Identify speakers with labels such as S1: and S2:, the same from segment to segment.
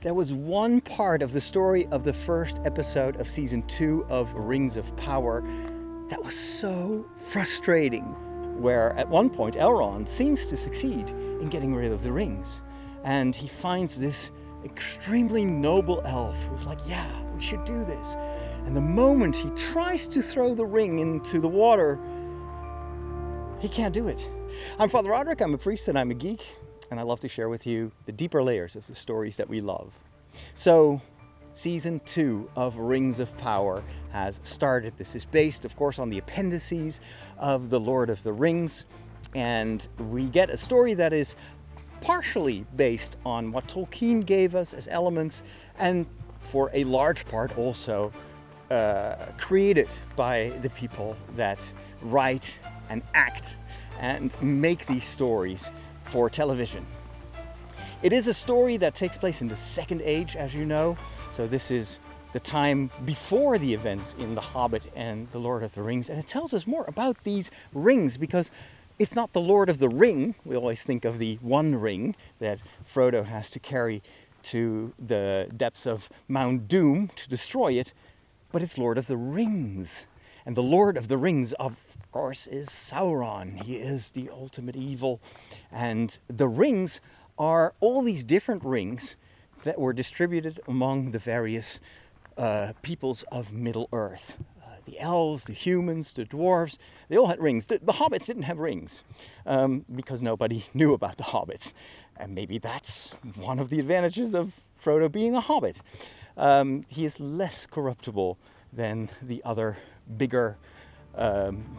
S1: there was one part of the story of the first episode of season 2 of Rings of Power that was so frustrating, where at one point Elrond seems to succeed in getting rid of the rings. And he finds this extremely noble elf who's like, yeah, we should do this. And the moment he tries to throw the ring into the water, he can't do it. I'm Father Roderick, I'm a priest and I'm a geek, and I love to share with you the deeper layers of the stories that we love. So, Season 2 of Rings of Power has started. This is based, of course, on the appendices of The Lord of the Rings, and we get a story that is partially based on what Tolkien gave us as elements, and for a large part also created by the people that write and act and make these stories for television. It is a story that takes place in the Second Age, as you know, so this is the time before the events in The Hobbit and The Lord of the Rings, and it tells us more about these rings, because it's not the Lord of the Ring. We always think of the One Ring that Frodo has to carry to the depths of Mount Doom to destroy it, but it's Lord of the Rings. And the Lord of the Rings, of course, is Sauron. He is the ultimate evil. And the rings are all these different rings that were distributed among the various peoples of Middle-earth. The elves, the humans, the dwarves, they all had rings. The hobbits didn't have rings because nobody knew about the hobbits. And maybe that's one of the advantages of Frodo being a hobbit. He is less corruptible than the other bigger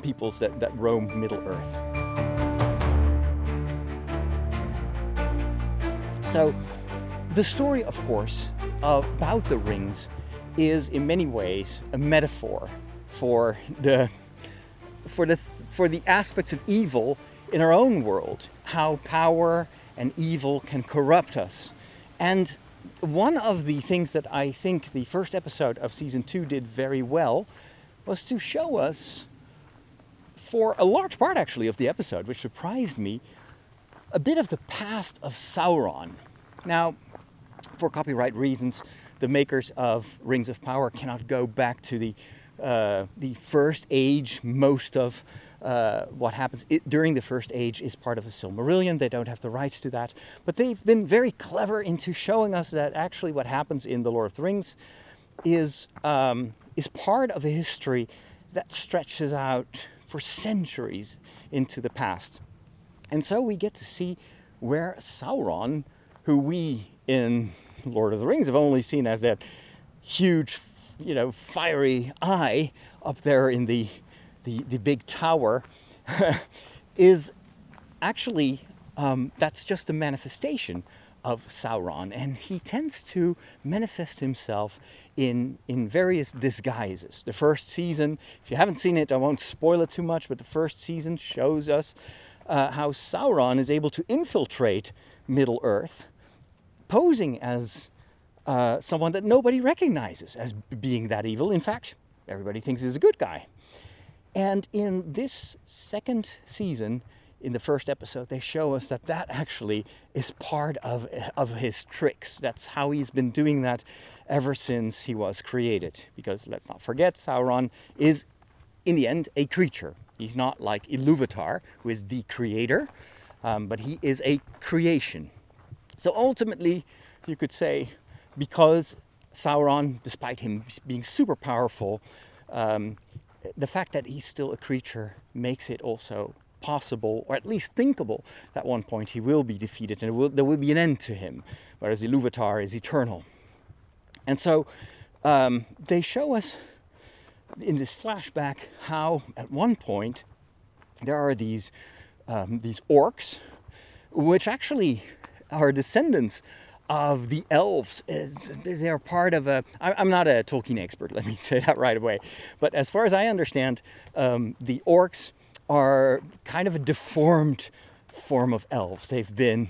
S1: peoples that roam Middle-earth. So the story, of course, about the rings is in many ways a metaphor for the aspects of evil in our own world, how power and evil can corrupt us. And one of the things that I think the first episode of season 2 did very well was to show us, for a large part actually of the episode, which surprised me, a bit of the past of Sauron. Now, for copyright reasons, the makers of Rings of Power cannot go back to the First Age. Most of what happens during the First Age is part of the Silmarillion. They don't have the rights to that. But they've been very clever into showing us that actually what happens in The Lord of the Rings is part of a history that stretches out for centuries into the past. And so we get to see where Sauron, who we in Lord of the Rings have only seen as that huge, fiery eye up there in the big tower, is actually, that's just a manifestation of Sauron. And he tends to manifest himself in various disguises. The first season, if you haven't seen it, I won't spoil it too much, but the first season shows us how Sauron is able to infiltrate Middle-earth, posing as someone that nobody recognizes as being that evil. In fact, everybody thinks he's a good guy. And in this second season, in the first episode, they show us that actually is part of his tricks. That's how he's been doing that ever since he was created. Because let's not forget, Sauron is, in the end, a creature. He's not like Ilúvatar, who is the creator, but he is a creation. So ultimately, you could say, because Sauron, despite him being super powerful, the fact that he's still a creature makes it also possible, or at least thinkable, that at one point he will be defeated and there will be an end to him, whereas Ilúvatar is eternal. And so they show us in this flashback how at one point there are these orcs, which actually are descendants of the Elves. They're part of I'm not a Tolkien expert, let me say that right away. But as far as I understand, the orcs are kind of a deformed form of elves. They've been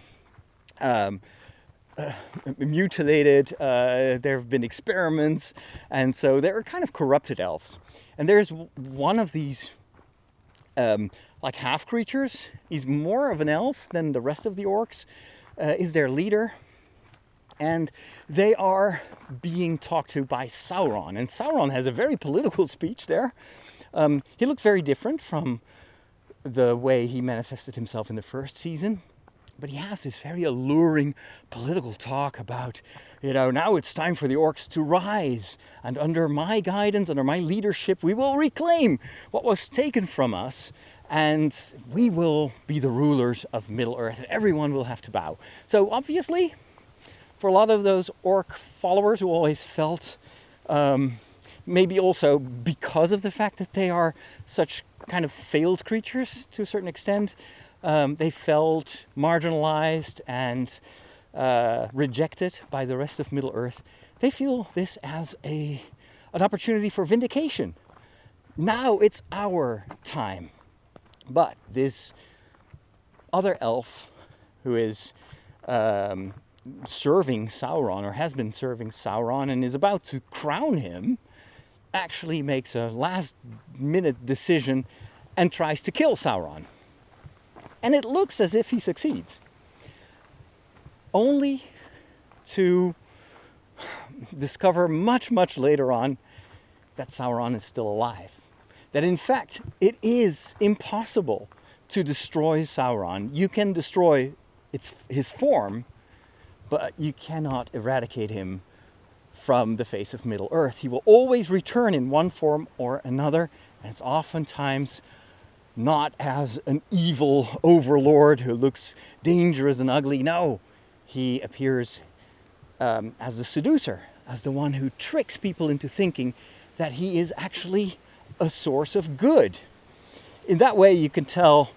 S1: mutilated, there have been experiments, and so they're kind of corrupted elves. And there's one of these like half creatures. He's more of an elf than the rest of the orcs, is their leader. And they are being talked to by Sauron. And Sauron has a very political speech there. He looks very different from the way he manifested himself in the first season. But he has this very alluring political talk about, now it's time for the orcs to rise. And under my guidance, under my leadership, we will reclaim what was taken from us. And we will be the rulers of Middle-earth. And everyone will have to bow. So obviously, for a lot of those orc followers who always felt, maybe also because of the fact that they are such kind of failed creatures to a certain extent, they felt marginalized and rejected by the rest of Middle-earth. They feel this as an opportunity for vindication. Now it's our time. But this other elf who is serving Sauron, or has been serving Sauron, and is about to crown him, actually makes a last-minute decision and tries to kill Sauron. And it looks as if he succeeds. Only to discover much, much later on that Sauron is still alive. That in fact, it is impossible to destroy Sauron. You can destroy his form, but you cannot eradicate him from the face of Middle-earth. He will always return in one form or another, and it's oftentimes not as an evil overlord who looks dangerous and ugly. No, he appears as the seducer, as the one who tricks people into thinking that he is actually a source of good. In that way, you can tell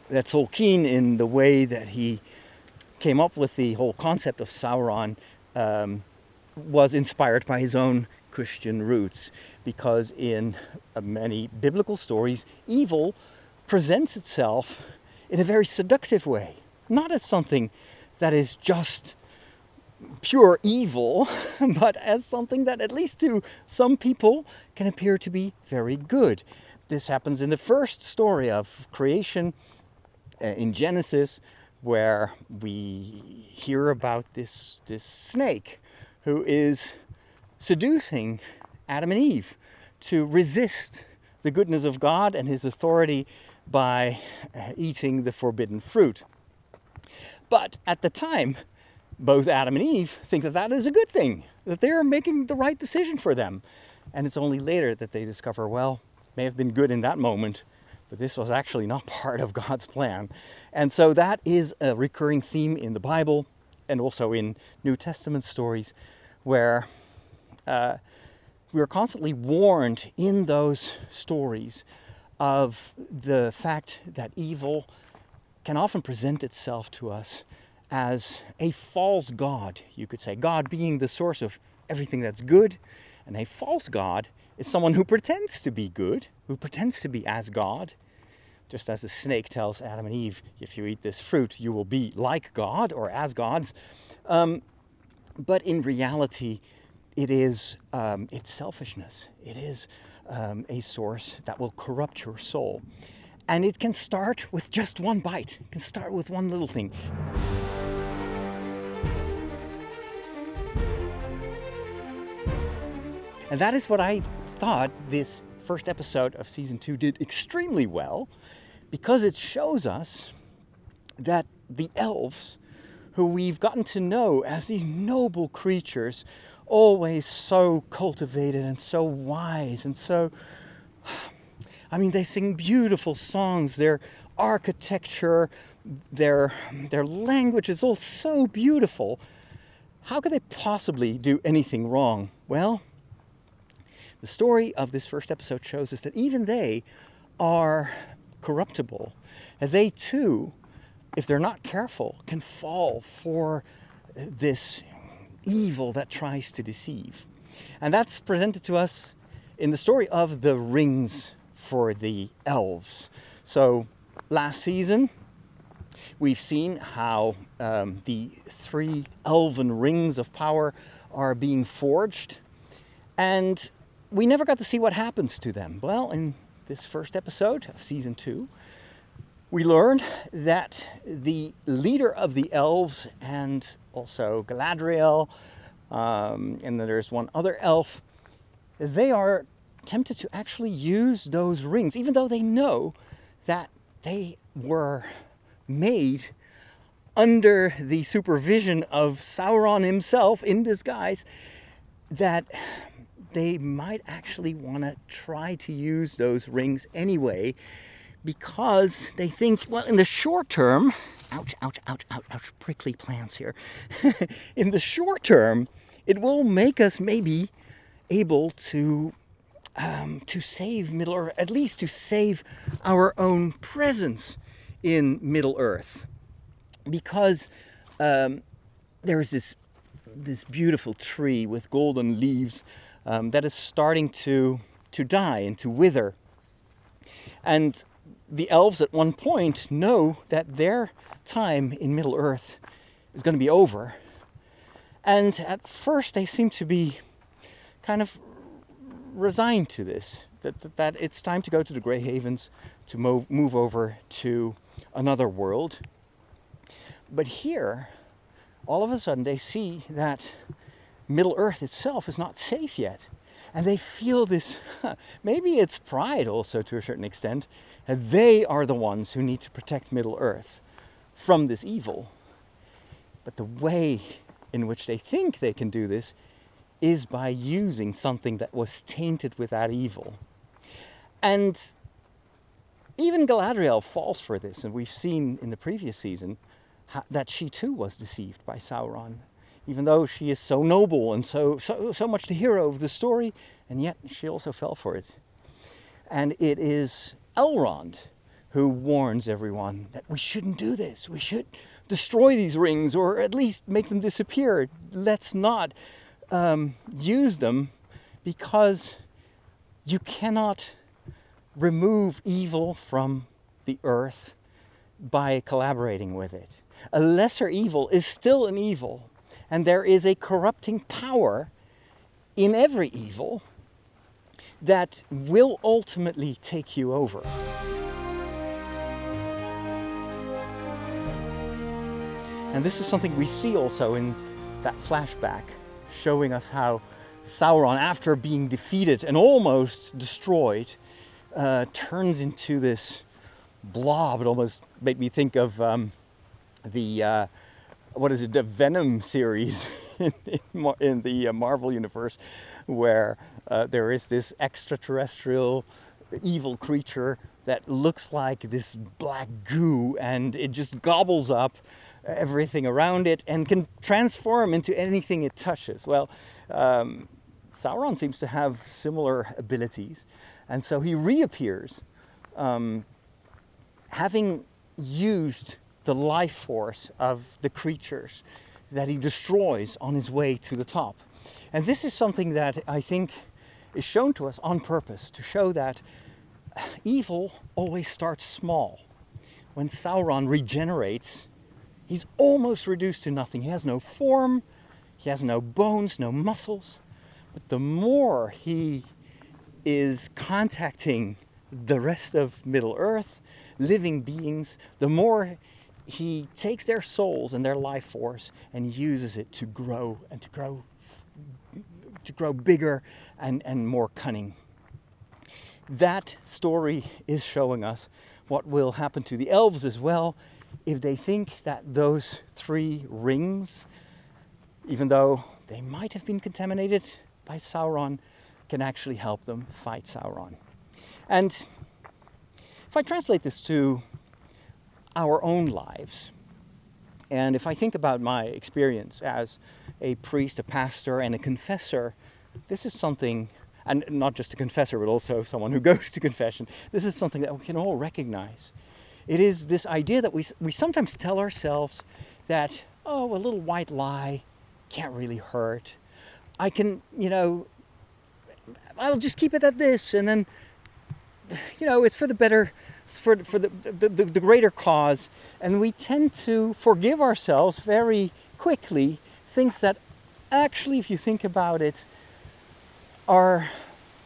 S1: that Tolkien, in the way that he came up with the whole concept of Sauron, was inspired by his own Christian roots, because in many biblical stories, evil presents itself in a very seductive way, not as something that is just pure evil, but as something that, at least to some people, can appear to be very good. This happens in the first story of creation in Genesis, where we hear about this snake who is seducing Adam and Eve to resist the goodness of God and his authority by eating the forbidden fruit. But at the time, both Adam and Eve think that that is a good thing, that they're making the right decision for them. And it's only later that they discover, well, may have been good in that moment, but this was actually not part of God's plan. And so that is a recurring theme in the Bible and also in New Testament stories, where we are constantly warned in those stories of the fact that evil can often present itself to us as a false god, you could say. God being the source of everything that's good, and a false god is someone who pretends to be good, who pretends to be as God. Just as the snake tells Adam and Eve, if you eat this fruit, you will be like God or as gods. But in reality, it is it's selfishness. It is a source that will corrupt your soul. And it can start with just one bite. It can start with one little thing. And that is what I thought this first episode of season 2 did extremely well, because it shows us that the elves, who we've gotten to know as these noble creatures, always so cultivated and so wise and so, they sing beautiful songs. Their architecture, their language is all so beautiful. How could they possibly do anything wrong? Well, the story of this first episode shows us that even they are corruptible. And they too, if they're not careful, can fall for this evil that tries to deceive. And that's presented to us in the story of the rings for the elves. So last season, we've seen how the 3 elven rings of power are being forged. And we never got to see what happens to them. Well, in this first episode of season 2, We learned that the leader of the elves and also Galadriel, and then there's one other elf, they are tempted to actually use those rings, even though they know that they were made under the supervision of Sauron himself in disguise, that they might actually want to try to use those rings anyway, because they think, well, in the short term, ouch, prickly plants here. In the short term, it will make us maybe able to save Middle-earth, at least to save our own presence in Middle-earth. Because there is this beautiful tree with golden leaves that is starting to die and to wither. And the elves at one point know that their time in Middle-earth is going to be over. And at first they seem to be kind of resigned to this, that it's time to go to the Grey Havens, to move over to another world. But here, all of a sudden they see that Middle-earth itself is not safe yet. And they feel this, maybe it's pride also to a certain extent, and they are the ones who need to protect Middle-earth from this evil. But the way in which they think they can do this is by using something that was tainted with that evil. And even Galadriel falls for this, and we've seen in the previous season that she too was deceived by Sauron, even though she is so noble and so much the hero of the story, and yet she also fell for it. And it is Elrond who warns everyone that we shouldn't do this. We should destroy these rings, or at least make them disappear. Let's not use them, because you cannot remove evil from the earth by collaborating with it. A lesser evil is still an evil, and there is a corrupting power in every evil that will ultimately take you over. And this is something we see also in that flashback, showing us how Sauron, after being defeated and almost destroyed, turns into this blob. It almost made me think of the Venom series in the Marvel universe, where there is this extraterrestrial evil creature that looks like this black goo, and it just gobbles up everything around it and can transform into anything it touches. Well, Sauron seems to have similar abilities, and so he reappears, having used the life force of the creatures that he destroys on his way to the top. And this is something that I think is shown to us on purpose, to show that evil always starts small. When Sauron regenerates, he's almost reduced to nothing. He has no form, he has no bones, no muscles. But the more he is contacting the rest of Middle-earth, living beings, the more he takes their souls and their life force and uses it to grow and to grow bigger and more cunning. That story is showing us what will happen to the elves as well, if they think that those 3 rings, even though they might have been contaminated by Sauron, can actually help them fight Sauron. And if I translate this to our own lives, and if I think about my experience as a priest, a pastor, and a confessor, this is something, and not just a confessor, but also someone who goes to confession, this is something that we can all recognize. It is this idea that we sometimes tell ourselves that, oh, a little white lie can't really hurt. I can, I'll just keep it at this, and then, it's for the better, it's for the greater cause. And we tend to forgive ourselves very quickly things that actually, if you think about it, are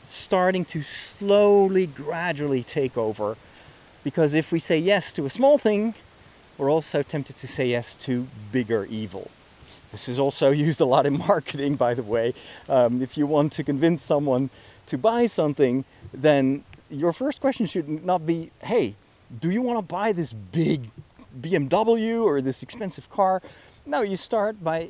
S1: starting to slowly, gradually take over Because if we say yes to a small thing, we're also tempted to say yes to bigger evil. This is also used a lot in marketing, by the way. If you want to convince someone to buy something, then your first question should not be, hey, do you want to buy this big BMW or this expensive car? No, you start by,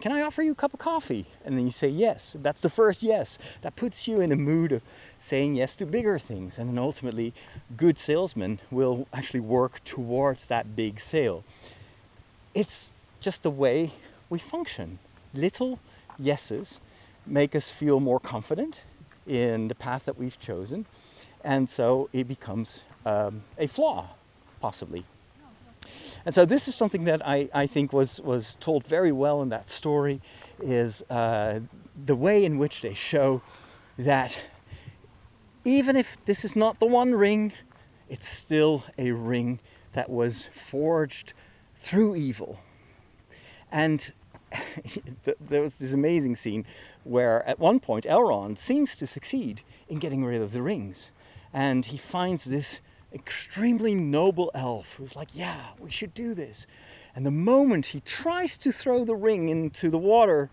S1: can I offer you a cup of coffee? And then you say yes. That's the first yes. That puts you in a mood of saying yes to bigger things. And then ultimately, good salesmen will actually work towards that big sale. It's just the way we function. Little yeses make us feel more confident in the path that we've chosen. And so it becomes a flaw, possibly. And so this is something that I think was told very well in that story, is the way in which they show that even if this is not the one ring, it's still a ring that was forged through evil. And there was this amazing scene where at one point Elrond seems to succeed in getting rid of the rings. And he finds this extremely noble elf who's like, yeah, we should do this. And the moment he tries to throw the ring into the water,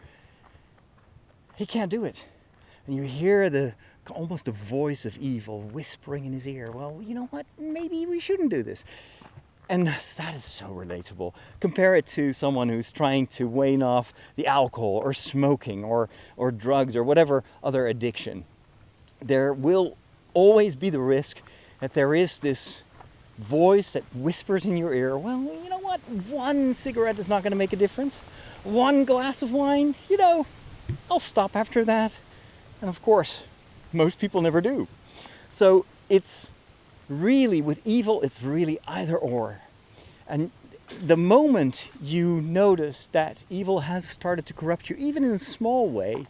S1: he can't do it. And you hear almost the voice of evil whispering in his ear, well, you know what, maybe we shouldn't do this. And that is so relatable. Compare it to someone who's trying to wane off the alcohol or smoking or drugs or whatever other addiction. There will always be the risk that there is this voice that whispers in your ear, well, you know what, one cigarette is not going to make a difference. One glass of wine, I'll stop after that. And of course, most people never do. So it's really, with evil, it's really either or. And the moment you notice that evil has started to corrupt you, even in a small way,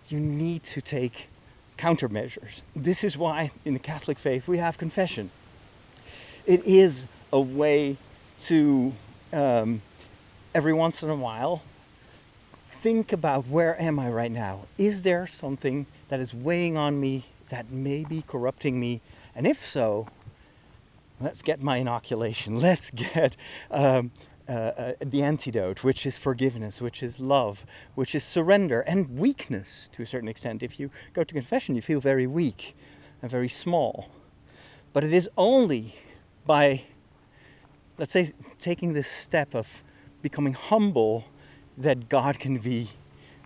S1: you need to take countermeasures. This is why in the Catholic faith we have confession. It is a way to, every once in a while, think about, where am I right now? Is there something that is weighing on me that may be corrupting me? And if so, let's get my inoculation. Let's get the antidote, which is forgiveness, which is love, which is surrender and weakness to a certain extent. If you go to confession, you feel very weak and very small. But it is only by, let's say, taking this step of becoming humble that God can be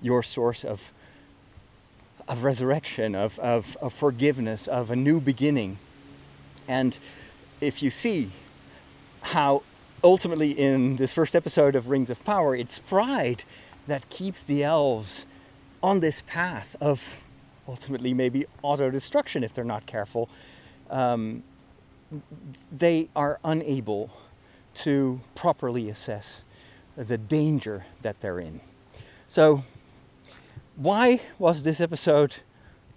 S1: your source of resurrection, of forgiveness, of a new beginning. And if you see how ultimately in this first episode of Rings of Power, it's pride that keeps the elves on this path of ultimately maybe auto-destruction if they're not careful. They are unable to properly assess the danger that they're in. So why was this episode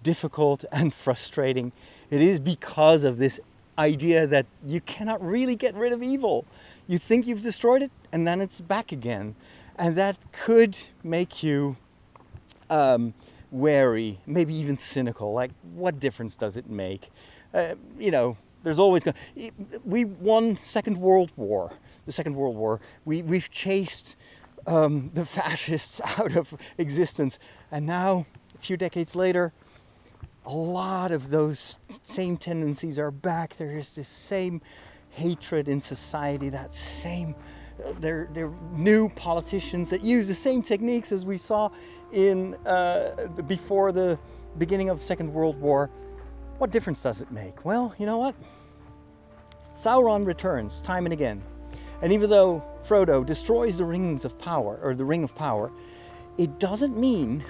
S1: difficult and frustrating? It is because of this idea that you cannot really get rid of evil. You think you've destroyed it, and then it's back again. And that could make you wary, maybe even cynical. Like, what difference does it make? There's always we won the Second World War. We've chased the fascists out of existence. And now, a few decades later, a lot of those same tendencies are back. There is this same hatred in society, that same, they're new politicians that use the same techniques as we saw in before the beginning of the Second World War. What difference does it make? Well, you know what? Sauron returns time and again. And even though Frodo destroys the rings of power, or the Ring of Power, it doesn't mean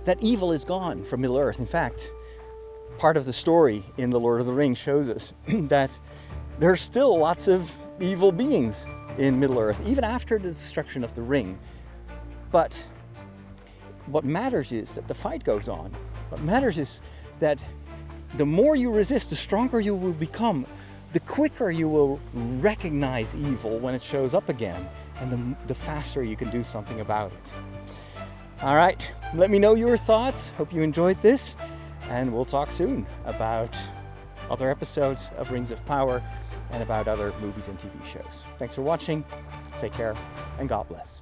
S1: that evil is gone from Middle-earth. In fact, part of the story in The Lord of the Rings shows us that there's still lots of evil beings in Middle-earth, even after the destruction of the ring. But what matters is that the fight goes on. What matters is that the more you resist, the stronger you will become. The quicker you will recognize evil when it shows up again, and the faster you can do something about it. All right, let me know your thoughts. Hope you enjoyed this, and we'll talk soon about other episodes of Rings of Power and about other movies and TV shows. Thanks for watching. Take care, and God bless.